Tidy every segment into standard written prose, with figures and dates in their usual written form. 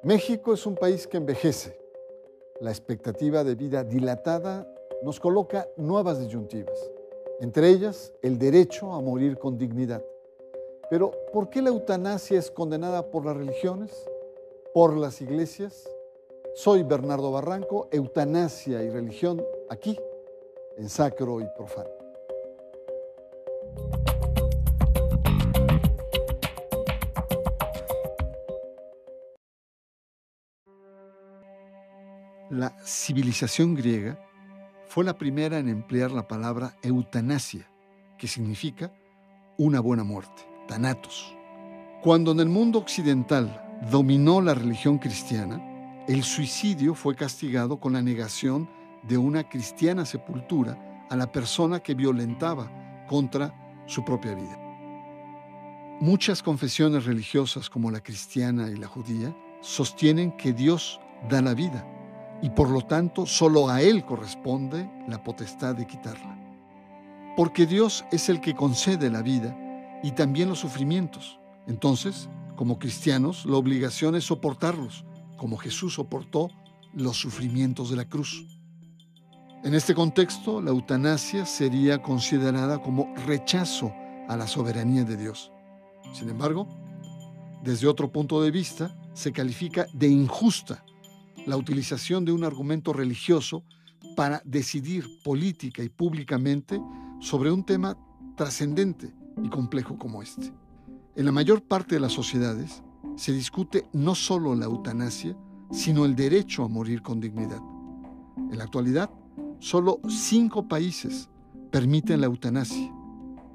México es un país que envejece. La expectativa de vida dilatada nos coloca nuevas disyuntivas, entre ellas el derecho a morir con dignidad. Pero, ¿por qué la eutanasia es condenada por las religiones, por las iglesias? Soy Bernardo Barranco, Eutanasia y Religión, aquí, en Sacro y Profano. La civilización griega fue la primera en emplear la palabra eutanasia, que significa una buena muerte, thanatos. Cuando en el mundo occidental dominó la religión cristiana, el suicidio fue castigado con la negación de una cristiana sepultura a la persona que violentaba contra su propia vida. Muchas confesiones religiosas, como la cristiana y la judía, sostienen que Dios da la vida y por lo tanto solo a Él corresponde la potestad de quitarla. Porque Dios es el que concede la vida y también los sufrimientos. Entonces, como cristianos, la obligación es soportarlos, como Jesús soportó los sufrimientos de la cruz. En este contexto, la eutanasia sería considerada como rechazo a la soberanía de Dios. Sin embargo, desde otro punto de vista, se califica de injusta la utilización de un argumento religioso para decidir política y públicamente sobre un tema trascendente y complejo como este. En la mayor parte de las sociedades se discute no solo la eutanasia, sino el derecho a morir con dignidad. En la actualidad, solo 5 países permiten la eutanasia.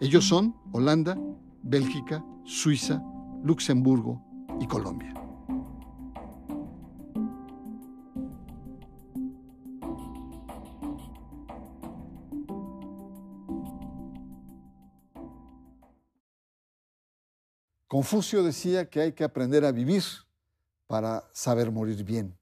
Ellos son Holanda, Bélgica, Suiza, Luxemburgo y Colombia. Confucio decía que hay que aprender a vivir para saber morir bien.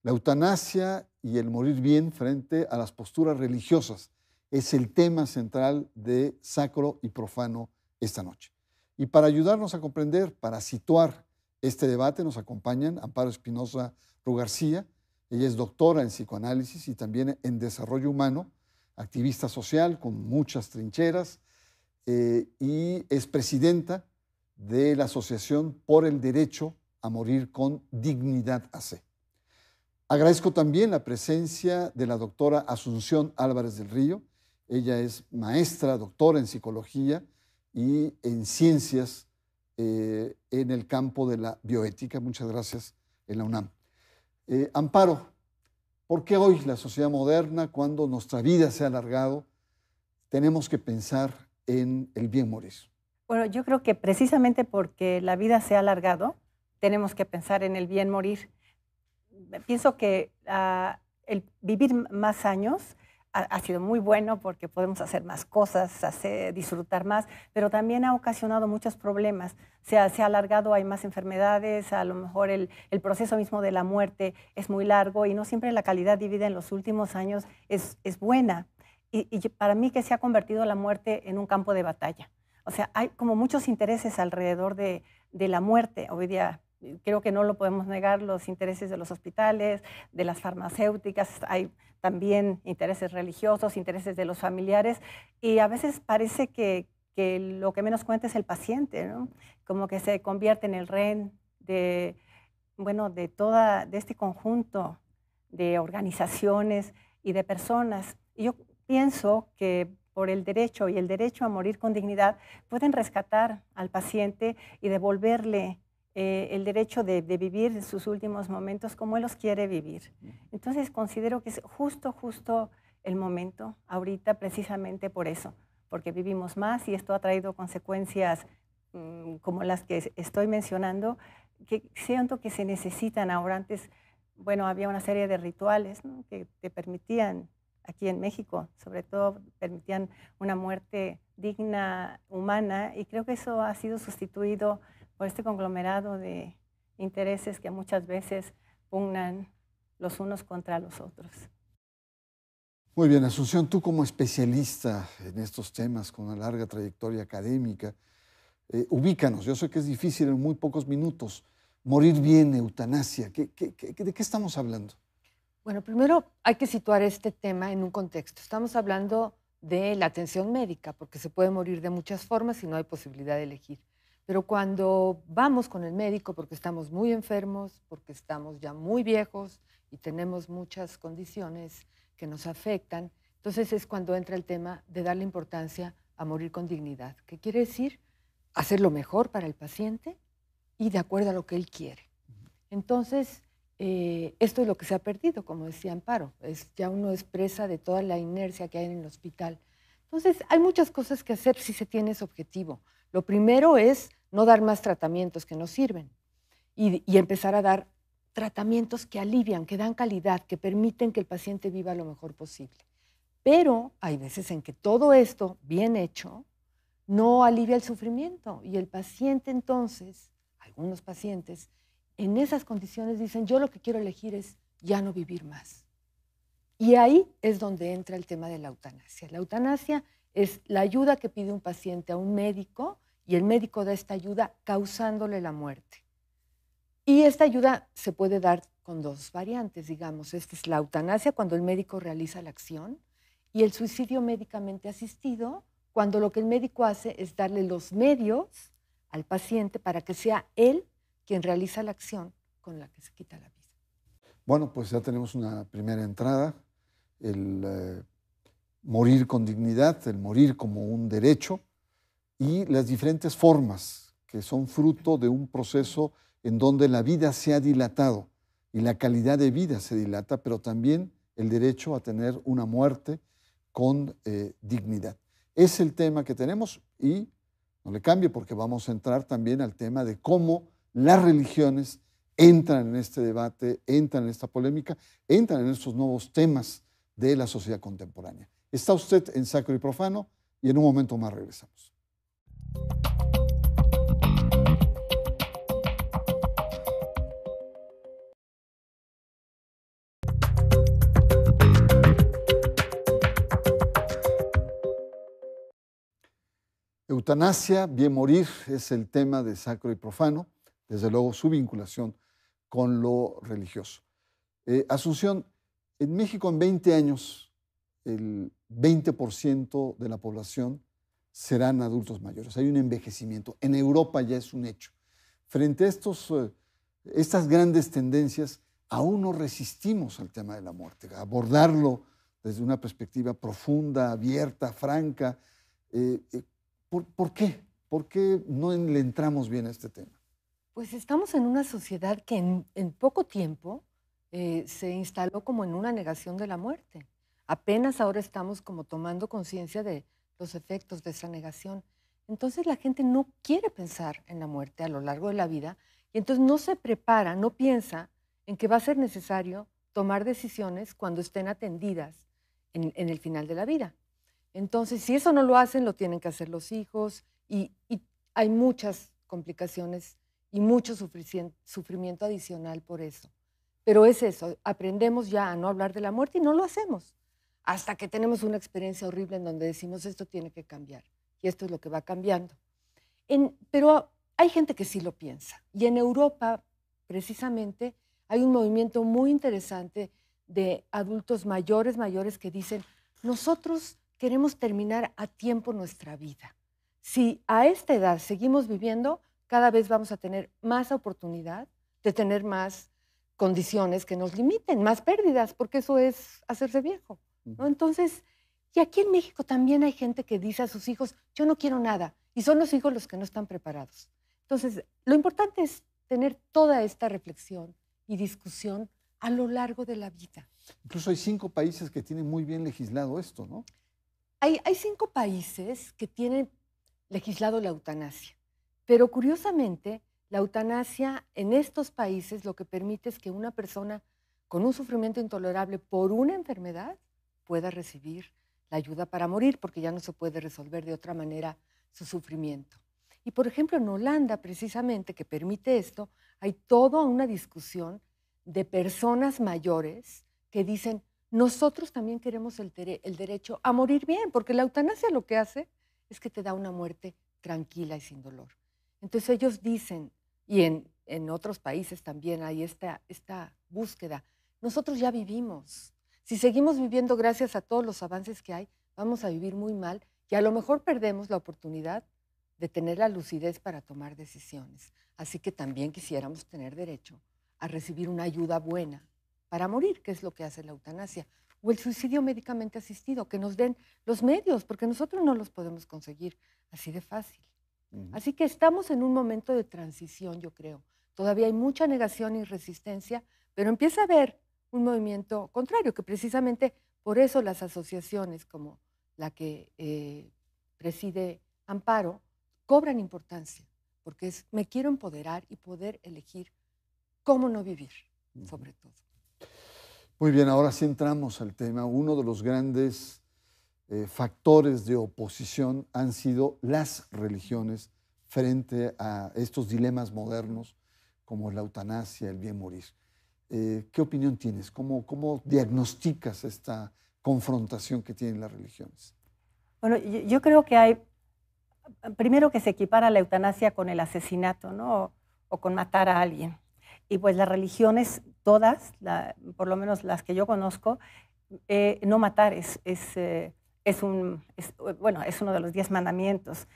La eutanasia y el morir bien frente a las posturas religiosas es el tema central de Sacro y Profano esta noche. Y para ayudarnos a comprender, para situar este debate, nos acompañan Amparo Espinosa Rugarcía. Ella es doctora en psicoanálisis y también en desarrollo humano, activista social con muchas trincheras y es presidenta de la Asociación por el Derecho a Morir con Dignidad AC. Agradezco también la presencia de la doctora Asunción Álvarez del Río. Ella es maestra, doctora en psicología y en ciencias en el campo de la bioética. Muchas gracias en la UNAM. Amparo, ¿por qué hoy la sociedad moderna, cuando nuestra vida se ha alargado, tenemos que pensar en el bien morir? Bueno, yo creo que precisamente porque la vida se ha alargado, tenemos que pensar en el bien morir. Pienso que el vivir más años ha sido muy bueno porque podemos hacer más cosas, disfrutar más, pero también ha ocasionado muchos problemas. Se ha alargado, hay más enfermedades, a lo mejor el proceso mismo de la muerte es muy largo y no siempre la calidad de vida en los últimos años es buena. Y para mí que se ha convertido la muerte en un campo de batalla. O sea, hay como muchos intereses alrededor de la muerte. Hoy día creo que no lo podemos negar, los intereses de los hospitales, de las farmacéuticas, hay también intereses religiosos, intereses de los familiares, y a veces parece que lo que menos cuenta es el paciente, ¿no? Como que se convierte en el rehén de este conjunto de organizaciones y de personas. Y yo pienso que por el derecho y el derecho a morir con dignidad pueden rescatar al paciente y devolverle el derecho de vivir sus últimos momentos como él los quiere vivir. Entonces considero que es justo el momento ahorita precisamente por eso, porque vivimos más y esto ha traído consecuencias como las que estoy mencionando, que siento que se necesitan ahora. Antes, bueno, había una serie de rituales, ¿no?, que te permitían, aquí en México, sobre todo, permitían una muerte digna, humana, y creo que eso ha sido sustituido por este conglomerado de intereses que muchas veces pugnan los unos contra los otros. Muy bien, Asunción, tú como especialista en estos temas, con una larga trayectoria académica, ubícanos. Yo sé que es difícil en muy pocos minutos, morir bien, eutanasia, ¿de qué estamos hablando? Bueno, primero hay que situar este tema en un contexto. Estamos hablando de la atención médica, porque se puede morir de muchas formas y no hay posibilidad de elegir. Pero cuando vamos con el médico porque estamos muy enfermos, porque estamos ya muy viejos y tenemos muchas condiciones que nos afectan, entonces es cuando entra el tema de darle importancia a morir con dignidad. ¿Qué quiere decir? Hacer lo mejor para el paciente y de acuerdo a lo que él quiere. Entonces, esto es lo que se ha perdido, como decía Amparo. Ya uno es presa de toda la inercia que hay en el hospital. Entonces, hay muchas cosas que hacer si se tiene ese objetivo. Lo primero es no dar más tratamientos que no sirven y empezar a dar tratamientos que alivian, que dan calidad, que permiten que el paciente viva lo mejor posible. Pero hay veces en que todo esto, bien hecho, no alivia el sufrimiento y el paciente entonces, algunos pacientes, en esas condiciones dicen, yo lo que quiero elegir es ya no vivir más. Y ahí es donde entra el tema de la eutanasia. La eutanasia es la ayuda que pide un paciente a un médico y el médico da esta ayuda causándole la muerte. Y esta ayuda se puede dar con dos variantes, digamos. Esta es la eutanasia cuando el médico realiza la acción y el suicidio médicamente asistido cuando lo que el médico hace es darle los medios al paciente para que sea él quien realiza la acción con la que se quita la vida. Bueno, pues ya tenemos una primera entrada, el morir con dignidad, el morir como un derecho y las diferentes formas que son fruto de un proceso en donde la vida se ha dilatado y la calidad de vida se dilata, pero también el derecho a tener una muerte con dignidad. Es el tema que tenemos y no le cambie porque vamos a entrar también al tema de cómo las religiones entran en este debate, entran en esta polémica, entran en estos nuevos temas de la sociedad contemporánea. Está usted en Sacro y Profano y en un momento más regresamos. Eutanasia, bien morir, es el tema de Sacro y Profano, desde luego su vinculación con lo religioso. Asunción, en México en 20 años el 20% de la población serán adultos mayores. Hay un envejecimiento. En Europa ya es un hecho. Frente a estas grandes tendencias, aún no resistimos al tema de la muerte. Abordarlo desde una perspectiva profunda, abierta, franca. ¿Por qué? ¿Por qué no le entramos bien a este tema? Pues estamos en una sociedad que en poco tiempo se instaló como en una negación de la muerte. Apenas ahora estamos como tomando conciencia de los efectos de esa negación. Entonces la gente no quiere pensar en la muerte a lo largo de la vida y entonces no se prepara, no piensa en que va a ser necesario tomar decisiones cuando estén atendidas en el final de la vida. Entonces, si eso no lo hacen, lo tienen que hacer los hijos y hay muchas complicaciones y mucho sufrimiento adicional por eso. Pero es eso, aprendemos ya a no hablar de la muerte y no lo hacemos hasta que tenemos una experiencia horrible en donde decimos esto tiene que cambiar y esto es lo que va cambiando. Pero hay gente que sí lo piensa y en Europa precisamente hay un movimiento muy interesante de adultos mayores que dicen nosotros queremos terminar a tiempo nuestra vida. Si a esta edad seguimos viviendo, cada vez vamos a tener más oportunidad de tener más condiciones que nos limiten, más pérdidas, porque eso es hacerse viejo, ¿no? Entonces, y aquí en México también hay gente que dice a sus hijos, yo no quiero nada, y son los hijos los que no están preparados. Entonces, lo importante es tener toda esta reflexión y discusión a lo largo de la vida. Incluso hay 5 países que tienen muy bien legislado esto, ¿no? Hay 5 países que tienen legislado la eutanasia, pero curiosamente la eutanasia en estos países lo que permite es que una persona con un sufrimiento intolerable por una enfermedad pueda recibir la ayuda para morir porque ya no se puede resolver de otra manera su sufrimiento. Y por ejemplo en Holanda precisamente que permite esto, hay toda una discusión de personas mayores que dicen nosotros también queremos el derecho a morir bien, porque la eutanasia lo que hace es que te da una muerte tranquila y sin dolor. Entonces ellos dicen, y en en otros países también hay esta búsqueda. Nosotros ya vivimos. Si seguimos viviendo gracias a todos los avances que hay, vamos a vivir muy mal y a lo mejor perdemos la oportunidad de tener la lucidez para tomar decisiones. Así que también quisiéramos tener derecho a recibir una ayuda buena para morir, que es lo que hace la eutanasia, o el suicidio médicamente asistido, que nos den los medios, porque nosotros no los podemos conseguir así de fácil. Así que estamos en un momento de transición, yo creo. Todavía hay mucha negación y resistencia, pero empieza a haber un movimiento contrario, que precisamente por eso las asociaciones como la que preside Amparo cobran importancia, porque es me quiero empoderar y poder elegir cómo no vivir, sobre todo. Muy bien, ahora sí entramos al tema. Uno de los grandes factores de oposición han sido las religiones frente a estos dilemas modernos como la eutanasia, el bien morir. ¿Qué opinión tienes? ¿Cómo diagnosticas esta confrontación que tienen las religiones? Bueno, yo creo que hay, primero que se equipara la eutanasia con el asesinato, ¿no? O con matar a alguien. Y pues las religiones, todas, por lo menos las que yo conozco, no matar es uno de los 10 mandamientos.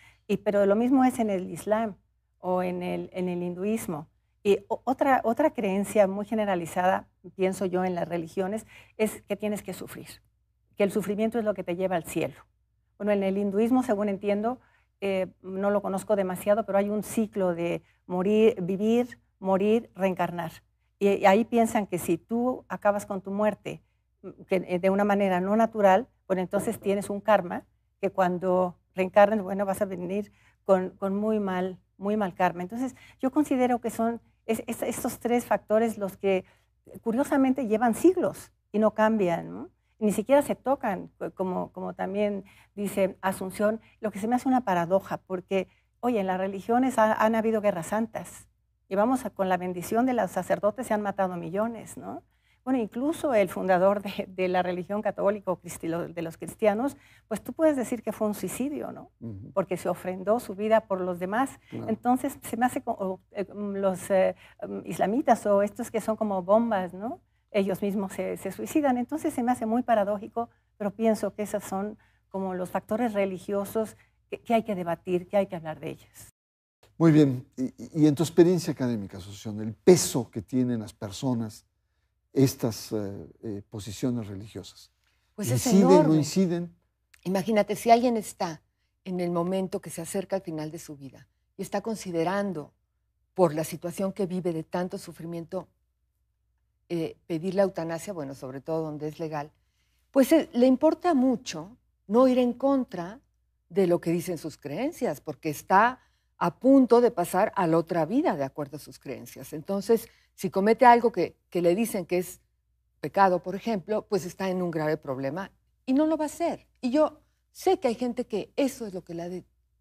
Pero lo mismo es en el Islam o en el hinduismo. Y otra creencia muy generalizada, pienso yo, en las religiones, es que tienes que sufrir, que el sufrimiento es lo que te lleva al cielo. Bueno, en el hinduismo, según entiendo, no lo conozco demasiado, pero hay un ciclo de morir, vivir, morir, reencarnar. Y ahí piensan que si tú acabas con tu muerte de una manera no natural, bueno, entonces tienes un karma que cuando reencarnes, bueno, vas a venir con muy mal karma. Entonces, yo considero que son estos 3 factores los que curiosamente llevan siglos y no cambian, ¿no? Ni siquiera se tocan, como también dice Asunción, lo que se me hace una paradoja, porque, oye, en las religiones han habido guerras santas, y con la bendición de los sacerdotes se han matado millones, ¿no? Bueno, incluso el fundador de la religión católica o de los cristianos, pues tú puedes decir que fue un suicidio, ¿no? Porque se ofrendó su vida por los demás. Claro. Entonces, se me hace como los islamitas o estos que son como bombas, ¿no? Ellos mismos se suicidan. Entonces, se me hace muy paradójico, pero pienso que esos son como los factores religiosos que hay que debatir, que hay que hablar de ellos. Muy bien. Y en tu experiencia académica, Asunción, el peso que tienen las personas estas posiciones religiosas. Pues ¿inciden, es enorme. no inciden? Imagínate, si alguien está en el momento que se acerca al final de su vida y está considerando, por la situación que vive de tanto sufrimiento, pedir la eutanasia, bueno, sobre todo donde es legal, pues le importa mucho no ir en contra de lo que dicen sus creencias, porque está a punto de pasar a la otra vida de acuerdo a sus creencias. Entonces, si comete algo que le dicen que es pecado, por ejemplo, pues está en un grave problema y no lo va a hacer. Y yo sé que hay gente que eso es lo que la ha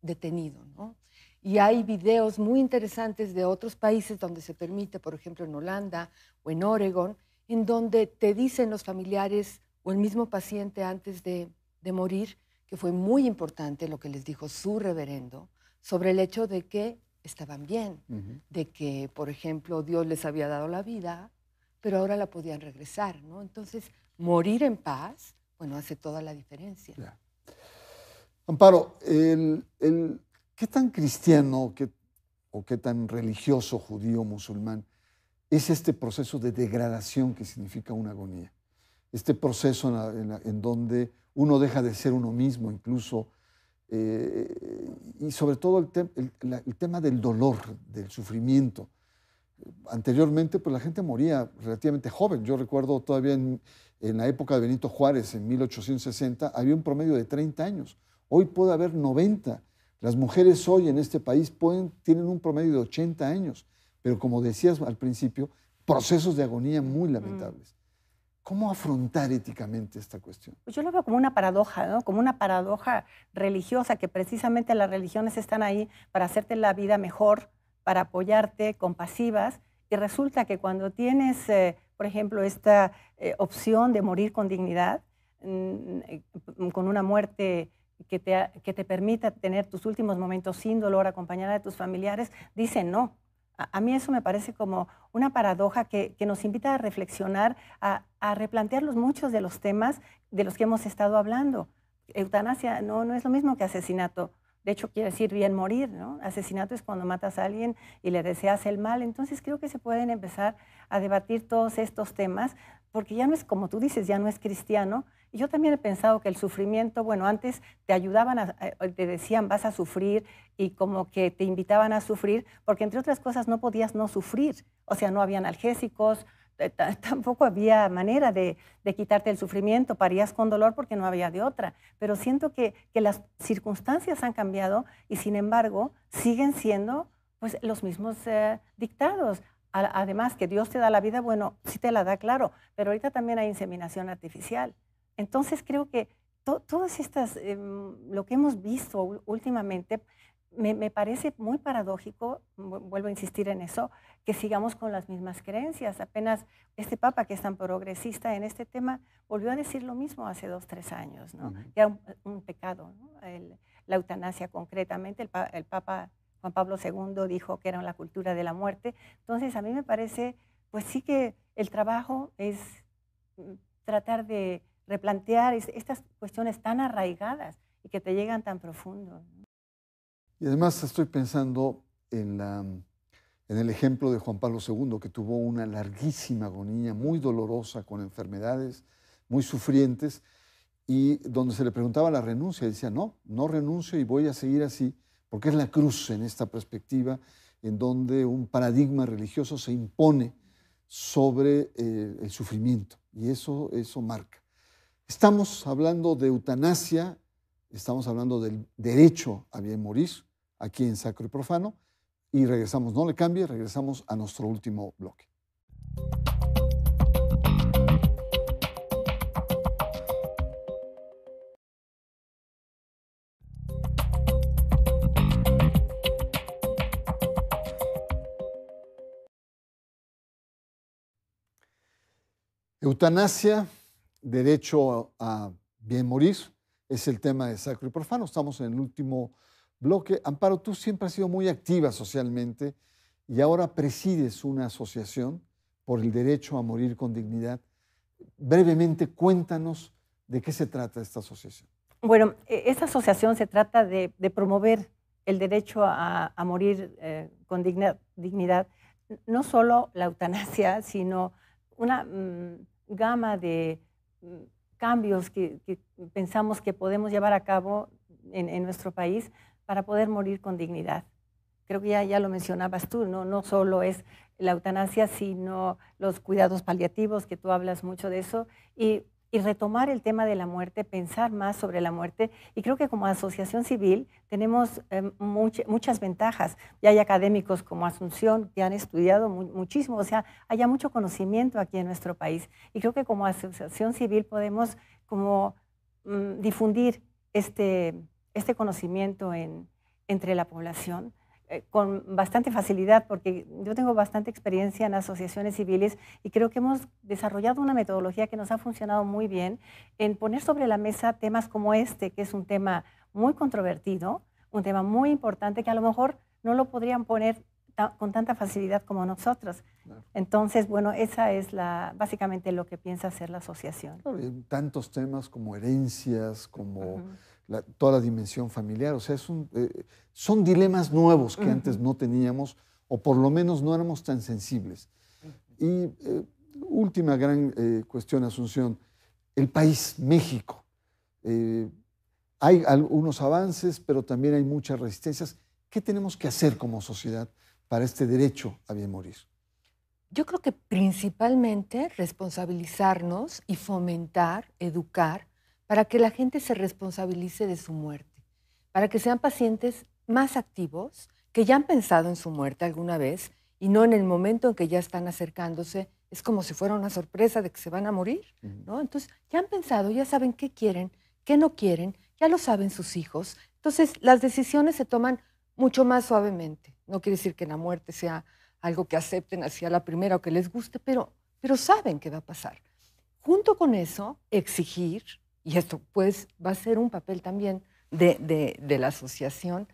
detenido, ¿no? Y hay videos muy interesantes de otros países donde se permite, por ejemplo, en Holanda o en Oregon, en donde te dicen los familiares o el mismo paciente antes de morir, que fue muy importante lo que les dijo su reverendo, sobre el hecho de que estaban bien, de que, por ejemplo, Dios les había dado la vida, pero ahora la podían regresar, ¿no? Entonces, morir en paz, bueno, hace toda la diferencia. Ya. Amparo, ¿qué tan cristiano o qué tan religioso, judío, musulmán, es este proceso de degradación que significa una agonía? Este proceso en donde uno deja de ser uno mismo, incluso, y sobre todo el tema del dolor, del sufrimiento. Anteriormente, pues la gente moría relativamente joven. Yo recuerdo todavía en la época de Benito Juárez, en 1860, había un promedio de 30 años. Hoy puede haber 90. Las mujeres hoy en este país tienen un promedio de 80 años, pero como decías al principio, procesos de agonía muy lamentables. ¿Cómo afrontar éticamente esta cuestión? Pues yo lo veo como una paradoja, ¿no? Como una paradoja religiosa, que precisamente las religiones están ahí para hacerte la vida mejor, para apoyarte, compasivas, y resulta que cuando tienes, por ejemplo, esta opción de morir con dignidad, con una muerte que te permita tener tus últimos momentos sin dolor, acompañada de tus familiares, dicen no. A mí eso me parece como una paradoja que nos invita a reflexionar, a replantear muchos de los temas de los que hemos estado hablando. Eutanasia no es lo mismo que asesinato. De hecho, quiere decir bien morir, ¿no? Asesinato es cuando matas a alguien y le deseas el mal. Entonces creo que se pueden empezar a debatir todos estos temas, porque ya no es, como tú dices, ya no es cristiano. Y yo también he pensado que el sufrimiento, bueno, antes te ayudaban, te decían vas a sufrir y como que te invitaban a sufrir, porque entre otras cosas no podías no sufrir. O sea, no había analgésicos, tampoco había manera de quitarte el sufrimiento, parías con dolor porque no había de otra. Pero siento que las circunstancias han cambiado y sin embargo siguen siendo pues, los mismos dictados. Además que Dios te da la vida, bueno, sí te la da, claro, pero ahorita también hay inseminación artificial. Entonces creo que todas estas, lo que hemos visto últimamente, me parece muy paradójico, vuelvo a insistir en eso, que sigamos con las mismas creencias. Apenas este Papa, que es tan progresista en este tema, volvió a decir lo mismo hace 2, 3 años, ¿no? Que era un pecado, ¿no? La eutanasia concretamente. El Papa Juan Pablo II dijo que era la cultura de la muerte. Entonces, a mí me parece, pues sí que el trabajo es tratar de replantear estas cuestiones tan arraigadas y que te llegan tan profundo, ¿no? Y además estoy pensando en el ejemplo de Juan Pablo II, que tuvo una larguísima agonía, muy dolorosa, con enfermedades muy sufrientes, y donde se le preguntaba la renuncia, y decía, no renuncio y voy a seguir así, porque es la cruz en esta perspectiva, en donde un paradigma religioso se impone sobre el sufrimiento, y eso marca. Estamos hablando de eutanasia, estamos hablando del derecho a bien morir, aquí en Sacro y Profano, y regresamos, no le cambie, regresamos a nuestro último bloque. Eutanasia, derecho a bien morir, es el tema de Sacro y Profano. Estamos en el último bloque. Amparo, tú siempre has sido muy activa socialmente y ahora presides una asociación por el derecho a morir con dignidad. Brevemente, cuéntanos de qué se trata esta asociación. Bueno, esta asociación se trata de promover el derecho a morir con dignidad, no solo la eutanasia, sino una gama de cambios que pensamos que podemos llevar a cabo en nuestro país para poder morir con dignidad. Creo que ya lo mencionabas tú, no solo es la eutanasia, sino los cuidados paliativos, que tú hablas mucho de eso, y retomar el tema de la muerte, pensar más sobre la muerte. Y creo que como asociación civil tenemos muchas ventajas. Ya hay académicos como Asunción que han estudiado muchísimo, o sea, hay mucho conocimiento aquí en nuestro país. Y creo que como asociación civil podemos como difundir este conocimiento entre la población con bastante facilidad, porque yo tengo bastante experiencia en asociaciones civiles y creo que hemos desarrollado una metodología que nos ha funcionado muy bien en poner sobre la mesa temas como este, que es un tema muy controvertido, un tema muy importante que a lo mejor no lo podrían poner con tanta facilidad como nosotros. Claro. Entonces, bueno, esa es básicamente lo que piensa hacer la asociación. Claro, y tantos temas como herencias, como toda la dimensión familiar, o sea, son dilemas nuevos que antes no teníamos, o por lo menos no éramos tan sensibles. Y última gran cuestión, Asunción, el país, México. Hay algunos avances, pero también hay muchas resistencias. ¿Qué tenemos que hacer como sociedad para este derecho a bien morir? Yo creo que principalmente responsabilizarnos y fomentar, educar, para que la gente se responsabilice de su muerte, para que sean pacientes más activos, que ya han pensado en su muerte alguna vez y no en el momento en que ya están acercándose, es como si fuera una sorpresa de que se van a morir, ¿no? Entonces, ya han pensado, ya saben qué quieren, qué no quieren, ya lo saben sus hijos. Entonces, las decisiones se toman mucho más suavemente. No quiere decir que la muerte sea algo que acepten así a la primera o que les guste, pero saben qué va a pasar. Junto con eso, exigir, y esto pues va a ser un papel también de la asociación,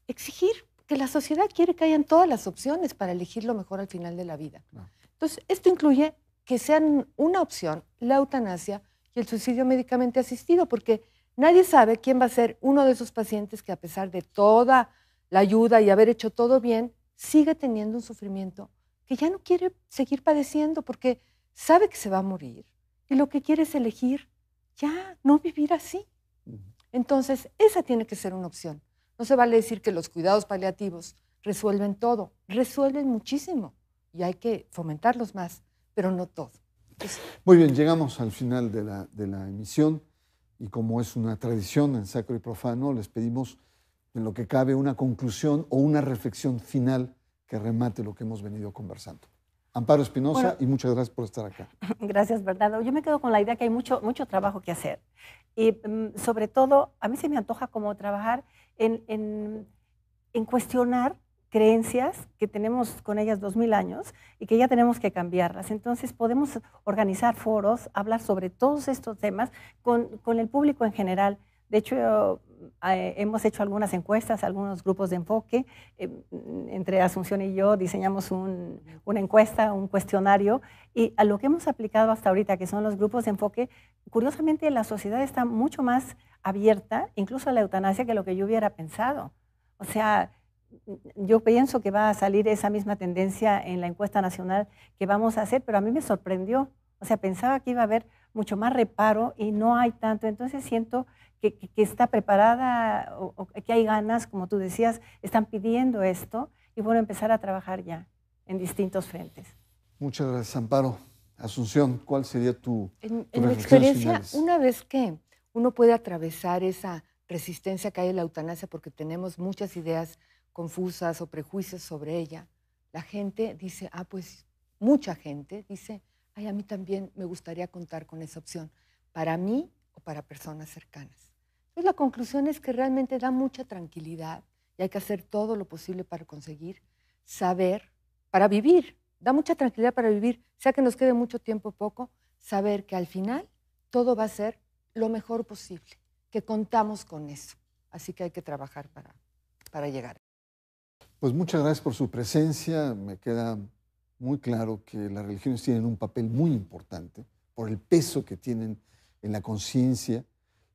exigir porque la sociedad quiere que hayan todas las opciones para elegir lo mejor al final de la vida. No. Entonces, esto incluye que sean una opción la eutanasia y el suicidio médicamente asistido, porque nadie sabe quién va a ser uno de esos pacientes que, a pesar de toda la ayuda y haber hecho todo bien, sigue teniendo un sufrimiento que ya no quiere seguir padeciendo porque sabe que se va a morir y lo que quiere es elegir ya no vivir así. Entonces, esa tiene que ser una opción. No se vale decir que los cuidados paliativos resuelven todo, resuelven muchísimo y hay que fomentarlos más, pero no todo. Muy bien, llegamos al final de la emisión y como es una tradición en Sacro y Profano, les pedimos en lo que cabe una conclusión o una reflexión final que remate lo que hemos venido conversando. Amparo Espinosa, y muchas gracias por estar acá. Gracias, Bernardo. Yo me quedo con la idea que hay mucho trabajo que hacer. Y sobre todo, a mí se me antoja como trabajar en cuestionar creencias que tenemos con ellas 2000 años y que ya tenemos que cambiarlas. Entonces podemos organizar foros, hablar sobre todos estos temas con el público en general. De hecho, hemos hecho algunas encuestas, algunos grupos de enfoque. Entre Asunción y yo diseñamos una encuesta, un cuestionario, y a lo que hemos aplicado hasta ahorita, que son los grupos de enfoque, curiosamente la sociedad está mucho más abierta, incluso a la eutanasia, que lo que yo hubiera pensado. O sea, yo pienso que va a salir esa misma tendencia en la encuesta nacional que vamos a hacer, pero a mí me sorprendió. O sea, pensaba que iba a haber mucho más reparo y no hay tanto. Entonces siento que está preparada o que hay ganas, como tú decías, están pidiendo esto y bueno, empezar a trabajar ya en distintos frentes. Muchas gracias, Amparo. Asunción, ¿cuál sería tu En mi experiencia, una vez que uno puede atravesar esa resistencia que hay en la eutanasia porque tenemos muchas ideas confusas o prejuicios sobre ella, la gente dice, pues mucha gente dice, a mí también me gustaría contar con esa opción, para mí o para personas cercanas. Entonces la conclusión es que realmente da mucha tranquilidad y hay que hacer todo lo posible para conseguir saber, para vivir, da mucha tranquilidad para vivir, sea que nos quede mucho tiempo o poco, saber que al final todo va a ser lo mejor posible, que contamos con eso. Así que hay que trabajar para llegar. Pues muchas gracias por su presencia. Me queda muy claro que las religiones tienen un papel muy importante por el peso que tienen en la conciencia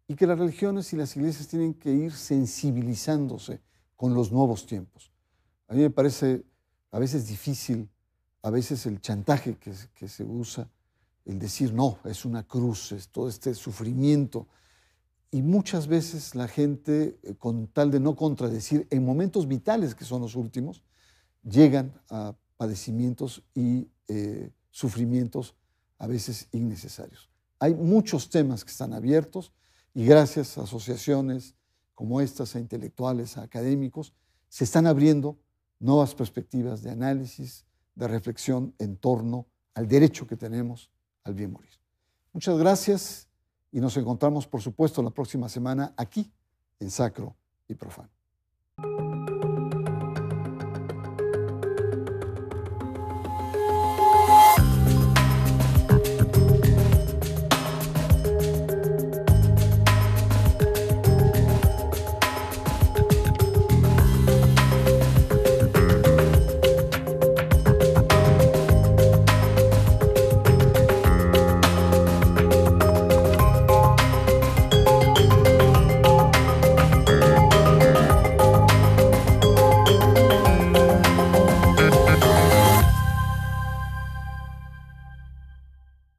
y que las religiones y las iglesias tienen que ir sensibilizándose con los nuevos tiempos. A mí me parece a veces difícil, a veces el chantaje que se usa, el decir no, es una cruz, es todo este sufrimiento. Y muchas veces la gente, con tal de no contradecir, en momentos vitales que son los últimos, llegan a padecimientos y sufrimientos a veces innecesarios. Hay muchos temas que están abiertos y gracias a asociaciones como estas, a intelectuales, a académicos, se están abriendo nuevas perspectivas de análisis, de reflexión en torno al derecho que tenemos al bien morir. Muchas gracias. Y nos encontramos, por supuesto, la próxima semana aquí en Sacro y Profano.